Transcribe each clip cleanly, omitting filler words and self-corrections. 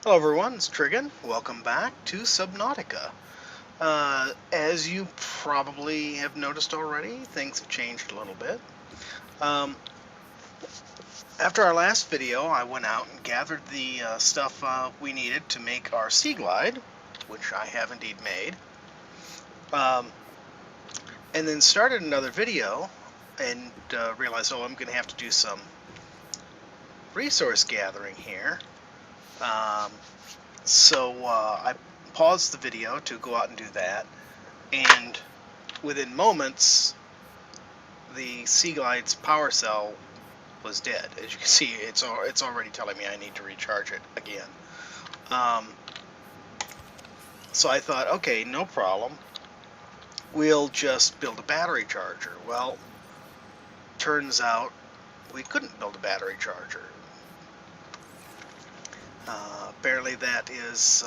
Hello everyone, it's Trigan. Welcome back to Subnautica. As you probably have noticed already, things have changed a little bit. Um, After our last video, I went out and gathered the stuff we needed to make our sea glide, which I have indeed made. And then started another video and realized, I'm going to have to do some resource gathering here. So I paused the video to go out and do that, and within moments the Sea Glide's power cell was dead. As you can see, it's already telling me I need to recharge it again. So I thought, okay, no problem. We'll just build a battery charger. Well, turns out we couldn't build a battery charger. Apparently that is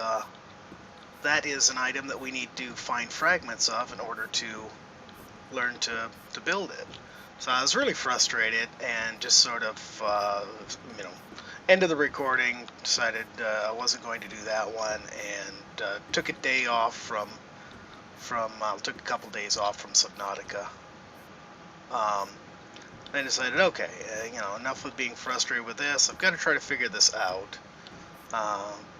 an item that we need to find fragments of in order to learn to build it. So I was really frustrated and just sort of, end of the recording, decided I wasn't going to do that one, and took a day off from took a couple days off from Subnautica. I decided, okay, enough with being frustrated with this. I've got to try to figure this out.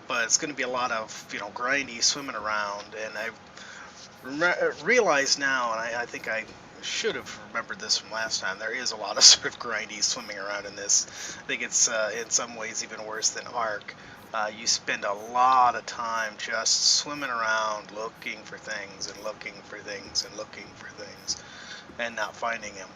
But it's going to be a lot of, grindy swimming around, and I realize now, and I think I should have remembered this from last time, there is a lot of sort of grindy swimming around in this. I think it's in some ways even worse than Ark. You spend a lot of time just swimming around looking for things and looking for things and looking for things and not finding them.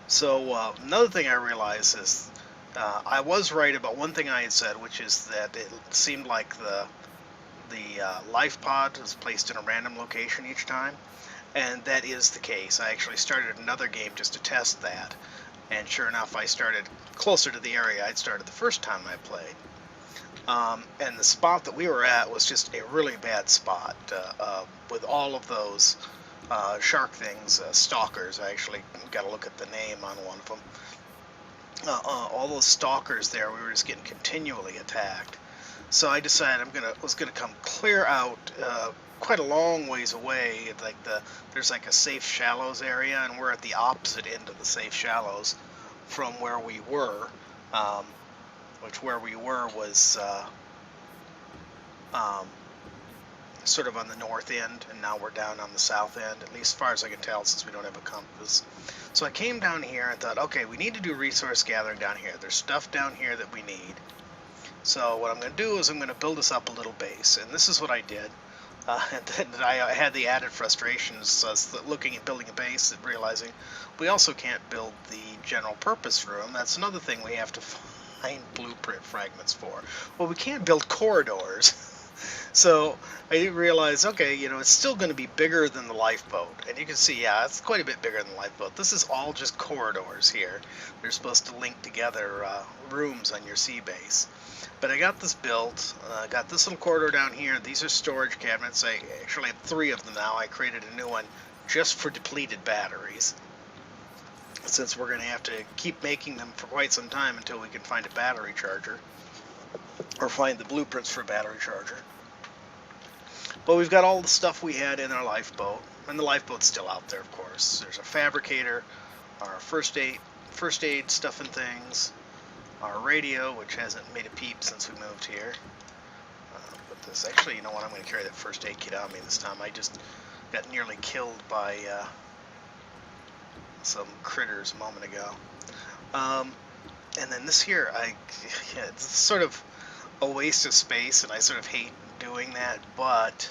So another thing I realized is I was right about one thing I had said, which is that it seemed like the Lifepod was placed in a random location each time, and that is the case. I actually started another game just to test that, and sure enough, I started closer to the area I'd started the first time I played. And the spot that we were at was just a really bad spot with all of those shark things, stalkers. I actually got to look at the name on one of them. All those stalkers there, we were just getting continually attacked. So I decided was gonna come clear out quite a long ways away. There's like a safe shallows area, and we're at the opposite end of the safe shallows from where we were, which where we were was sort of on the north end, and now we're down on the south end, at least as far as I can tell, since we don't have a compass. So I came down here and thought, okay, we need to do resource gathering down here. There's stuff down here that we need. So what I'm going to do is I'm going to build us up a little base, and this is what I did. And then I had the added frustrations looking at building a base and realizing we also can't build the general purpose room. That's another thing we have to find blueprint fragments for. Well, we can't build corridors. So I realized, okay, it's still going to be bigger than the lifeboat. And you can see, yeah, it's quite a bit bigger than the lifeboat. This is all just corridors here. They're supposed to link together rooms on your sea base. But I got this built. I got this little corridor down here. These are storage cabinets. I actually have 3 of them now. I created a new one just for depleted batteries, since we're going to have to keep making them for quite some time until we can find a battery charger, or find the blueprints for a battery charger. But we've got all the stuff we had in our lifeboat, and the lifeboat's still out there, of course. There's a fabricator, our first aid stuff and things, our radio, which hasn't made a peep since we moved here. But this, actually, you know what, I'm going to carry that first aid kit on me this time. I just got nearly killed by some critters a moment ago. And then this here, it's sort of a waste of space, and I sort of hate doing that, but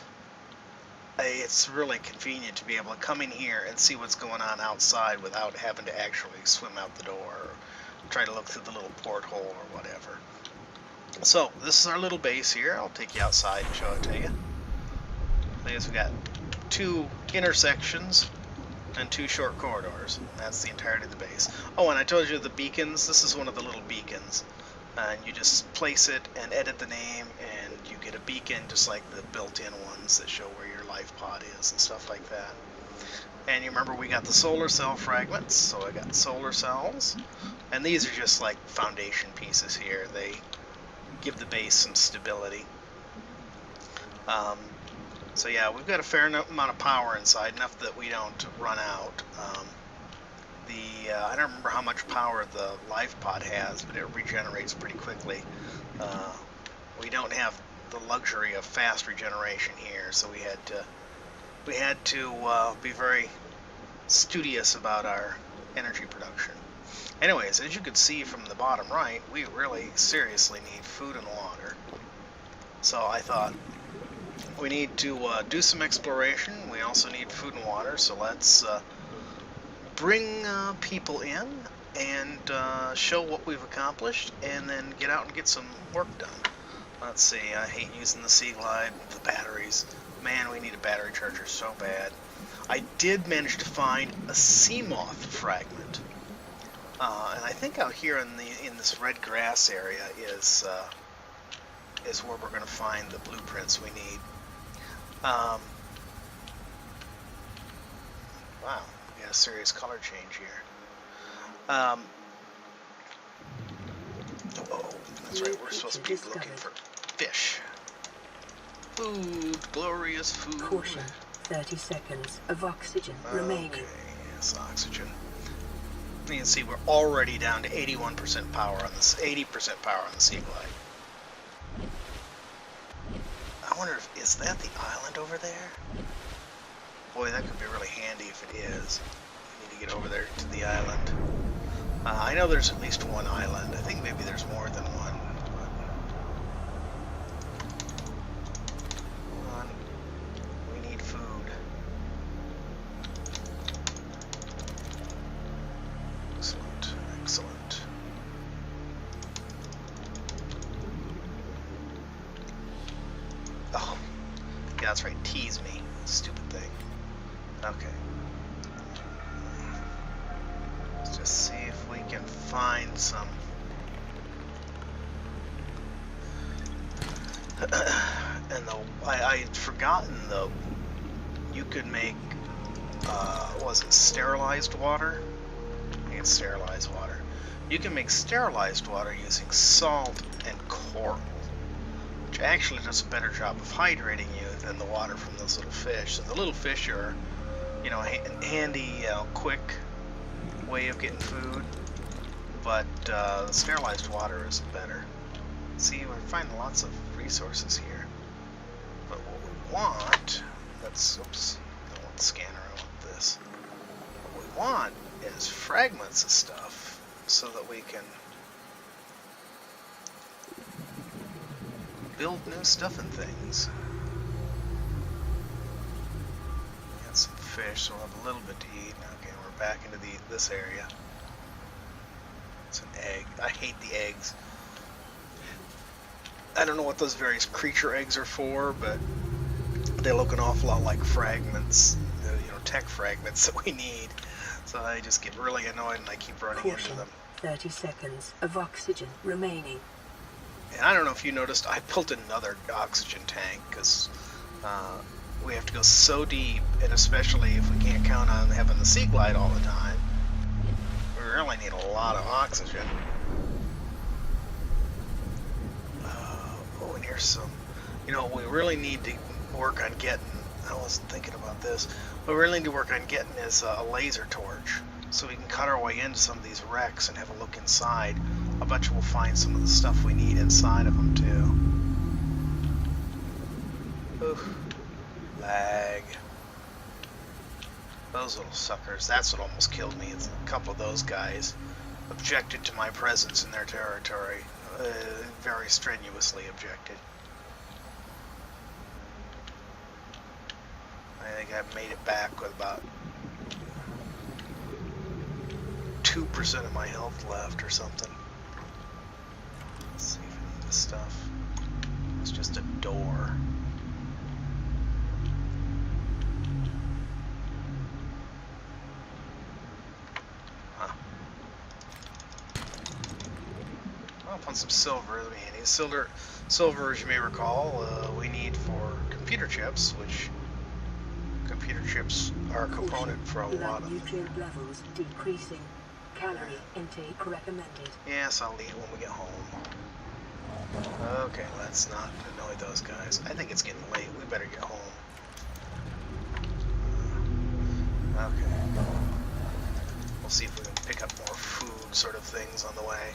it's really convenient to be able to come in here and see what's going on outside without having to actually swim out the door or try to look through the little porthole or whatever. So this is our little base here. I'll take you outside and show it to you. I guess we got 2 intersections and 2 short corridors. That's the entirety of the base. Oh, and I told you the beacons. This is one of the little beacons. And you just place it and edit the name, and you get a beacon just like the built-in ones that show where your life pod is and stuff like that. And you remember we got the solar cell fragments, so I got solar cells. And these are just like foundation pieces here. give the base some stability. So yeah, we've got a fair amount of power inside, enough that we don't run out. I don't remember how much power the Lifepod has, but it regenerates pretty quickly. We don't have the luxury of fast regeneration here, so we had to be very studious about our energy production. Anyways, as you can see from the bottom right, we really seriously need food and water. So I thought, we need to do some exploration. We also need food and water, so let's bring people in and show what we've accomplished, and then get out and get some work done. Let's see, I hate using the Sea Glide, the batteries. Man, we need a battery charger so bad. I did manage to find a sea moth fragment, and I think out here in this red grass area is where we're going to find the blueprints we need. Wow, we got a serious color change here. Oh, that's right, we're supposed to be looking for fish. Food, glorious food. Caution, 30 seconds of oxygen remaining. Okay, yes, oxygen. You can see we're already down to 81% power on this, 80% power on the Sea Glide. I wonder if, is that the island over there? Boy, that could be really handy if it is. We need to get over there to the island. I know there's at least one island. I think maybe there's more than one. Hold on. We need food. Excellent, excellent. Oh, yeah, that's right. Tease me. Stupid thing. Okay. Let's just see if we can find some. And I'd forgotten though. You could make. Was it sterilized water? I think it's sterilized water. You can make sterilized water using salt and coral, which actually does a better job of hydrating you than the water from those little fish. So the little fish are, you know, handy, quick way of getting food, but the sterilized water is better. See, we're finding lots of resources here, but what we want, oops, I don't want the scanner, I want this. What we want is fragments of stuff so that we can build new stuff and things. We got some fish, so we'll have a little bit to eat. Okay, we're back into this area. It's an egg. I hate the eggs. I don't know what those various creature eggs are for, but they look an awful lot like fragments, you know, tech fragments that we need. So I just get really annoyed and I keep running into them. 30 seconds of oxygen remaining. And I don't know if you noticed, I built another oxygen tank because we have to go so deep, and especially if we can't count on having the Sea Glide all the time, we really need a lot of oxygen. Oh, and here's some, you know, we really need to work on getting, I wasn't thinking about this, what we really need to work on getting is a laser torch, so we can cut our way into some of these wrecks and have a look inside. I bet you we'll find some of the stuff we need inside of them too. Oof. Lag. Those little suckers, that's what almost killed me. It's a couple of those guys objected to my presence in their territory. Very strenuously objected. I think I made it back with about 2% of my health left or something. Let's see if I need this stuff. It's just a door. Huh. I'll put some silver. That'll be handy. Silver, as you may recall, we need for computer chips, which computer chips are a component for a lot of. Nutrient levels decreasing. Calorie intake recommended. Yes, I'll eat when we get home. Okay, let's not annoy those guys. I think it's getting late. We better get home. Okay. We'll see if we can pick up more food sort of things on the way.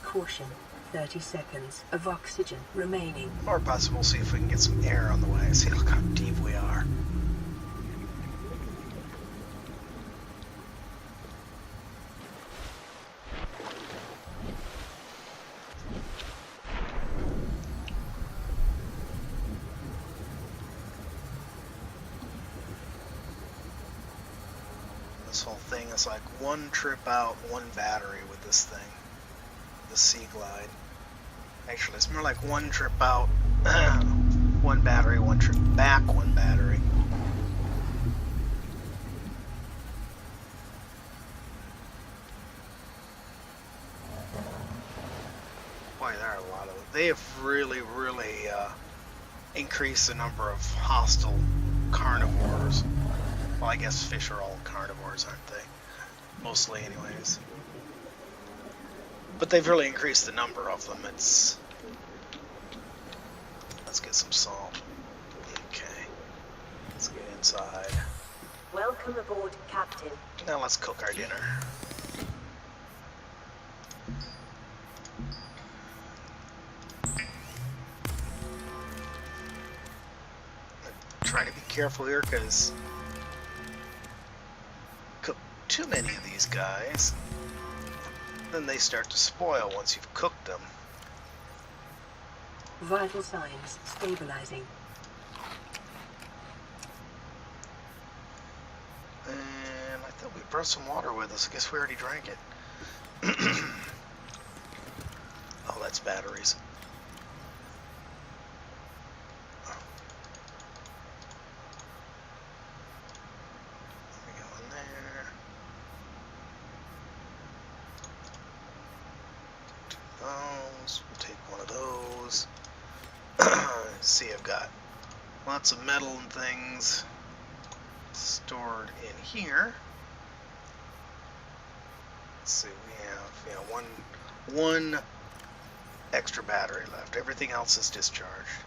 Caution. 30 seconds of oxygen remaining. Or possibly we'll see if we can get some air on the way. See, look how deep we are. This whole thing is like one trip out, one battery with this thing. The Sea Glide. Actually, it's more like one trip out, one battery, one trip back, one battery. Boy, there are a lot of them. They have really increased the number of hostile carnivores. Well, I guess fish are all carnivores, aren't they? Mostly, anyways. But they've really increased the number of them. Let's get some salt. Okay. Let's get inside. Welcome aboard, Captain. Now let's cook our dinner. Try to be careful here, because cook too many of these guys, then they start to spoil once you've cooked them. Vital signs stabilizing. And I thought we brought some water with us. I guess we already drank it. Oh, that's batteries. Let me go in there. Do those. We'll take one of those. See, I've got lots of metal and things stored in here. Let's see, we have one extra battery left. Everything else is discharged.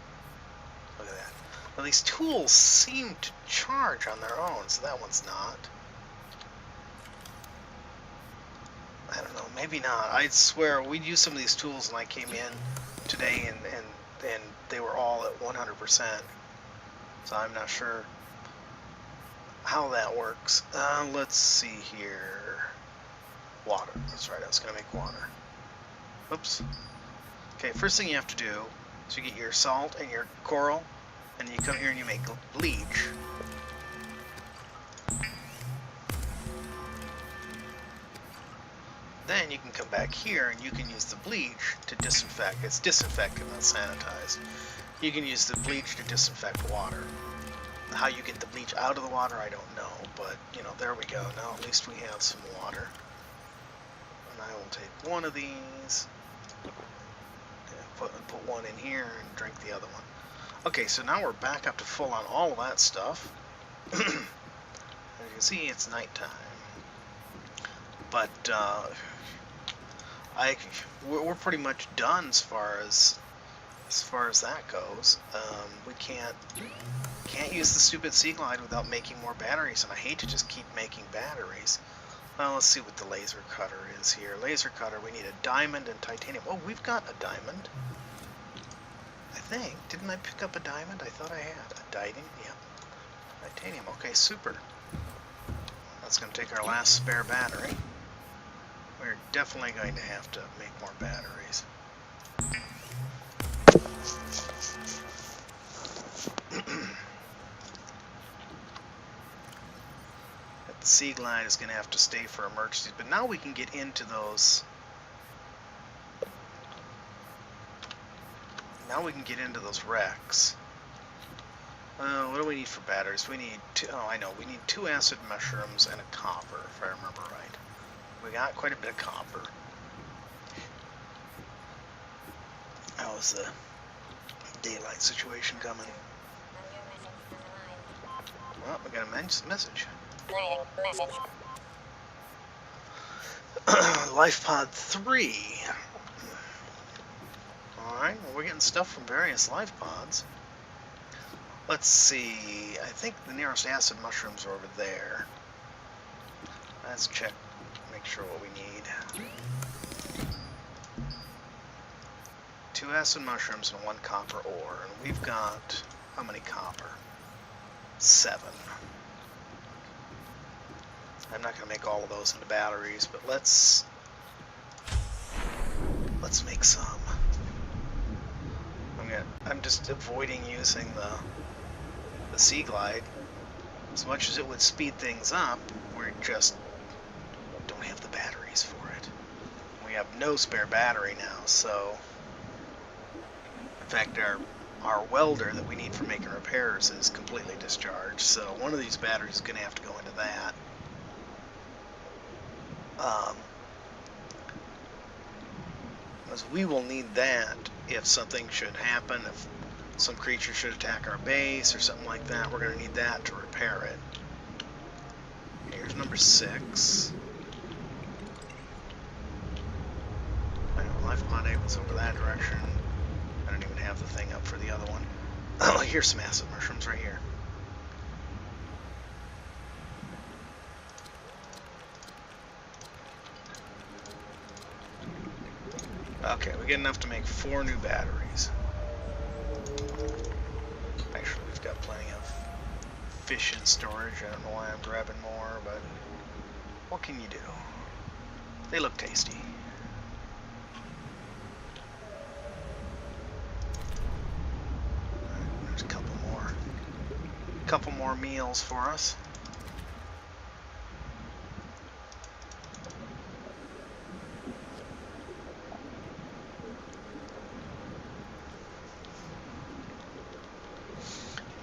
Look at that. Well, these tools seem to charge on their own, so that one's not. I don't know, maybe not. I swear we'd used some of these tools and I came in today and they were all at 100%. So I'm not sure how that works. Let's see here. Water. That's right, I was going to make water. Oops. Okay, first thing you have to do is you get your salt and your coral, and you come here and you make bleach. Then you can come back here and you can use the bleach to disinfect. It's disinfectant, not sanitized. You can use the bleach to disinfect water. How you get the bleach out of the water, I don't know. But, you know, there we go. Now at least we have some water. And I will take one of these. And put one in here and drink the other one. Okay, so now we're back up to full on all of that stuff. As you can see, it's nighttime. But we're pretty much done as far as that goes. We can't use the stupid Sea Glide without making more batteries, and I hate to just keep making batteries. Well, let's see what the laser cutter is here. Laser cutter, we need a diamond and titanium. Oh, we've got a diamond. I think. Didn't I pick up a diamond? I thought I had a diamond. Yeah. Titanium. Okay, super. That's going to take our last spare battery. We're definitely going to have to make more batteries. That Sea Glide is going to have to stay for emergencies, but now we can get into those. Now we can get into those wrecks. What do we need for batteries? We need two. Oh, I know. We need 2 acid mushrooms and a copper, if I remember right. We got quite a bit of copper. How's the daylight situation coming? Well, we got a message. Lifepod 3. Alright, well, we're getting stuff from various life pods. Let's see, I think the nearest acid mushrooms are over there. Let's check, make sure what we need. 2 acid mushrooms and 1 copper ore. And we've got, how many copper? 7. I'm not going to make all of those into batteries, but let's make some. I'm just avoiding using the Sea Glide. As much as it would speed things up, we just don't have the batteries for it. We have no spare battery now, so in fact our welder that we need for making repairs is completely discharged, so one of these batteries is going to have to go into that. As we will need that if something should happen, if some creature should attack our base or something like that, we're going to need that to repair it. Here's number 6. I know Lifepod 8 was over that direction. I don't even have the thing up for the other one. Oh, here's some acid mushrooms right here. Okay, we get enough to make 4 new batteries. Actually, we've got plenty of fish in storage. I don't know why I'm grabbing more, but what can you do? They look tasty. Alright, there's a couple more meals for us.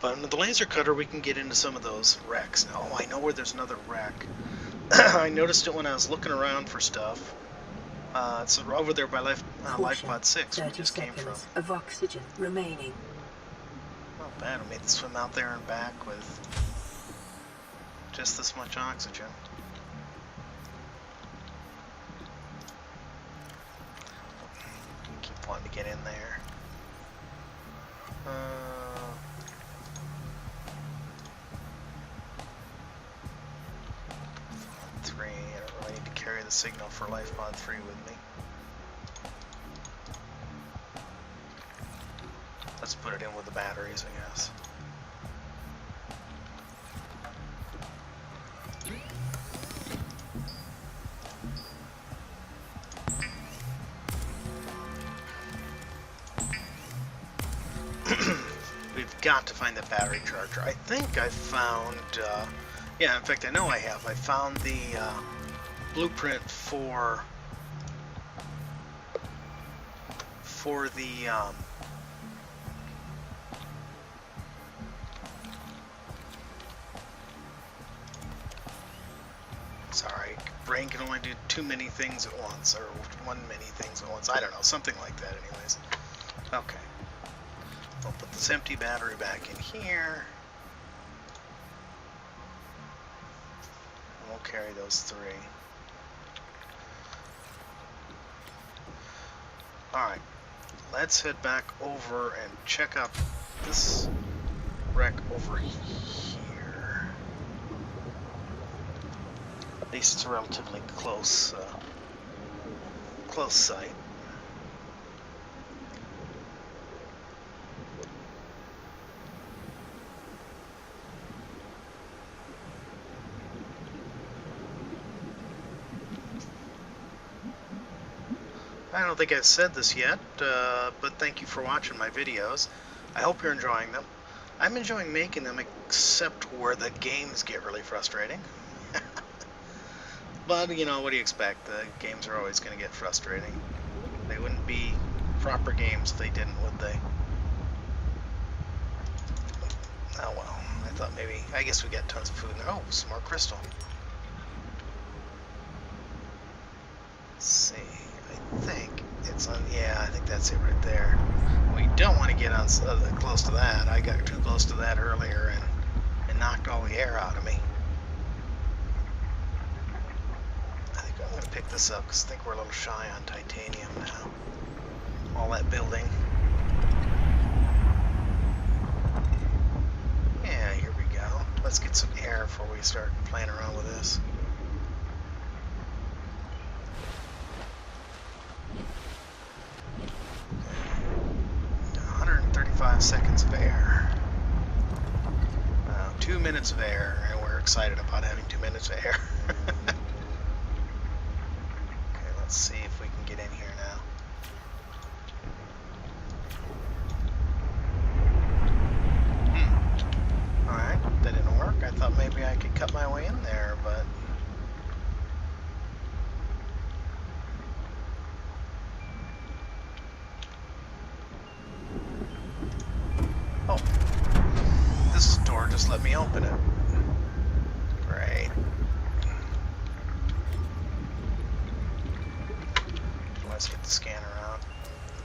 But with the laser cutter, we can get into some of those wrecks. Oh, I know where there's another wreck. I noticed it when I was looking around for stuff. It's over there by Lifepod 6, where we just came from. Of oxygen remaining. Not bad. We made the swim out there and back with just this much oxygen. Keep wanting to get in there. 3. I don't really need to carry the signal for Lifepod 3 with me. Let's put it in with the batteries, I guess. We've got to find the battery charger. I think I found, yeah, in fact I know I have. I found the blueprint for the sorry, brain can only do too many things at once, or one many things at once. I don't know, something like that anyways. Okay. I'll put this empty battery back in here. And we'll carry those 3. Alright, let's head back over and check out this wreck over here. At least it's a relatively close site. I don't think I've said this yet, but thank you for watching my videos. I hope you're enjoying them. I'm enjoying making them, except where the games get really frustrating. But, you know, what do you expect? The games are always going to get frustrating. They wouldn't be proper games if they didn't, would they? Oh well, I thought maybe, I guess we got tons of food in there. Oh, some more crystal. Let's see. I think it's on, yeah, I think that's it right there. We don't want to get on close to that. I got too close to that earlier and knocked all the air out of me. I think I'm going to pick this up because I think we're a little shy on titanium now. all that building. Yeah, here we go. Let's get some air before we start playing around with this. 135 seconds of air. 2 minutes of air, and we're excited about having 2 minutes of air. Okay, let's see if we can get in here now. Alright, that didn't work. I thought maybe I could cut my way in there, but... Oh. This door just let me open it. Great. Let's get the scanner out.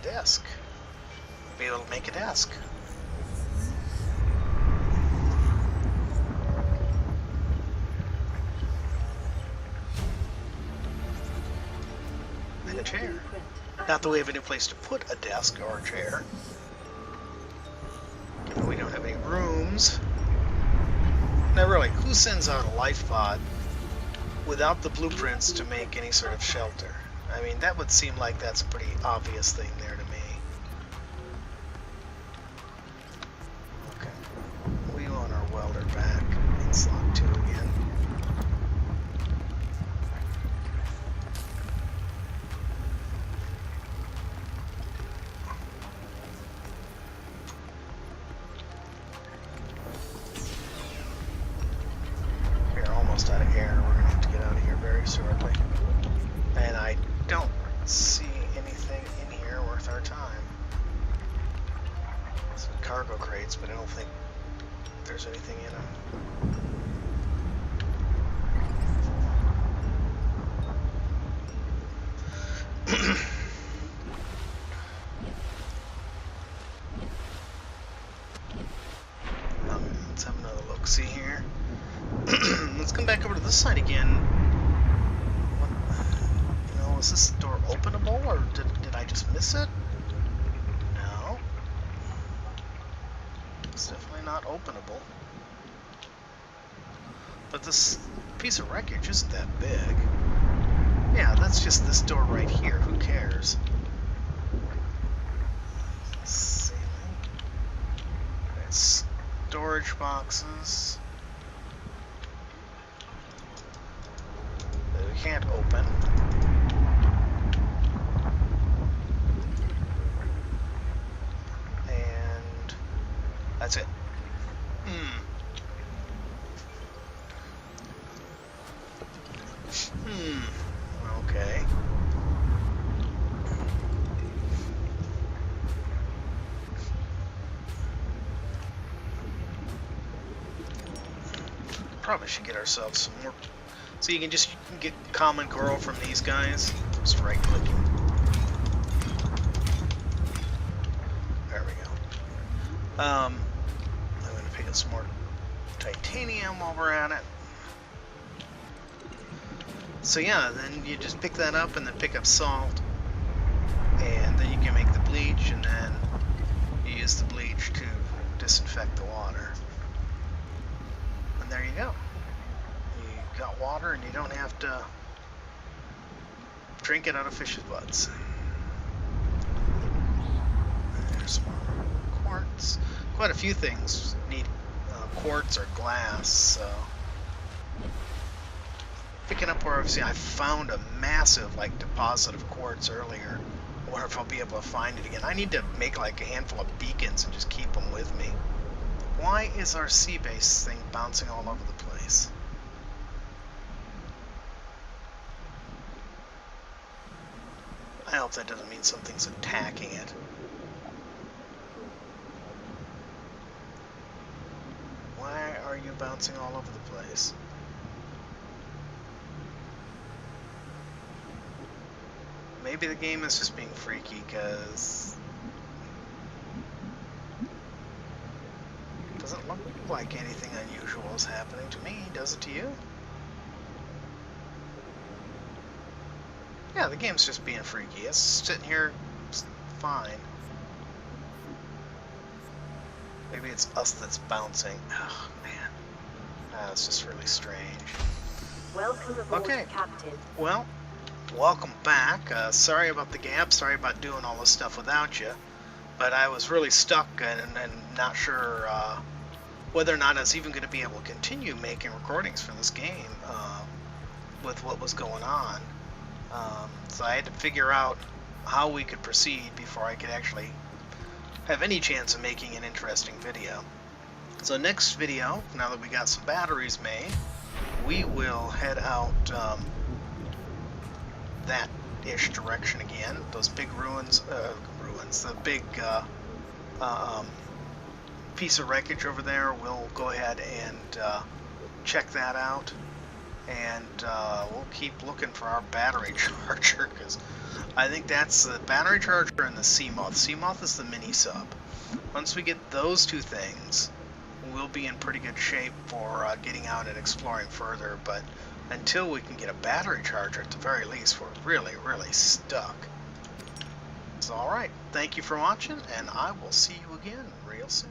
Desk. Be able to make a desk. And a chair. Not that we have any place to put a desk or a chair. We don't have any rooms. Now really, who sends out a Lifepod without the blueprints to make any sort of shelter? I mean, that would seem like that's a pretty obvious thing there to me. Okay. We want our welder back in slot 2 again. Out of air. We're going to have to get out of here very shortly. And I don't see anything in here worth our time. Some cargo crates, but I don't think there's anything in them. Let's have another look-see here. Let's come back over to this side again. What, you know, is this door openable, or did I just miss it? No. It's definitely not openable. But this piece of wreckage isn't that big. Yeah, that's just this door right here. Who cares? Ceiling. Okay, storage boxes. Can't open. And that's it. Okay. Probably should get ourselves some more. So you can just get common coral from these guys. Just right clicking. There we go. I'm going to pick up some more titanium while we're at it. So yeah, then you just pick that up and then pick up salt. And then you can make the bleach, and then you use the bleach to disinfect the water. And there you go. Got water, and you don't have to drink it out of fish's butts. There's more quartz. Quite a few things need quartz or glass, so picking up where obviously I found a massive deposit of quartz earlier. I wonder if I'll be able to find it again. I need to make like a handful of beacons and just keep them with me. Why is our sea base thing bouncing all over the place? I hope that doesn't mean something's attacking it. Why are you bouncing all over the place? Maybe the game is just being freaky, because it doesn't look like anything unusual is happening to me. Does it to you? Yeah, the game's just being freaky. It's sitting here fine. Maybe it's us that's bouncing. Oh, man. That's just really strange. Welcome aboard, Okay. Captain. Well, welcome back. Sorry about the gap. Sorry about doing all this stuff without you. But I was really stuck and not sure whether or not I was even going to be able to continue making recordings for this game with what was going on. So I had to figure out how we could proceed before I could actually have any chance of making an interesting video. So next video, now that we got some batteries made, we will head out that-ish direction again. Those big ruins, the big piece of wreckage over there, we'll go ahead and check that out. And we'll keep looking for our battery charger, because I think that's the battery charger and the Seamoth. Seamoth is the mini sub. Once we get those two things, we'll be in pretty good shape for getting out and exploring further. But until we can get a battery charger, at the very least, we're really, really stuck. So, alright, thank you for watching, and I will see you again real soon.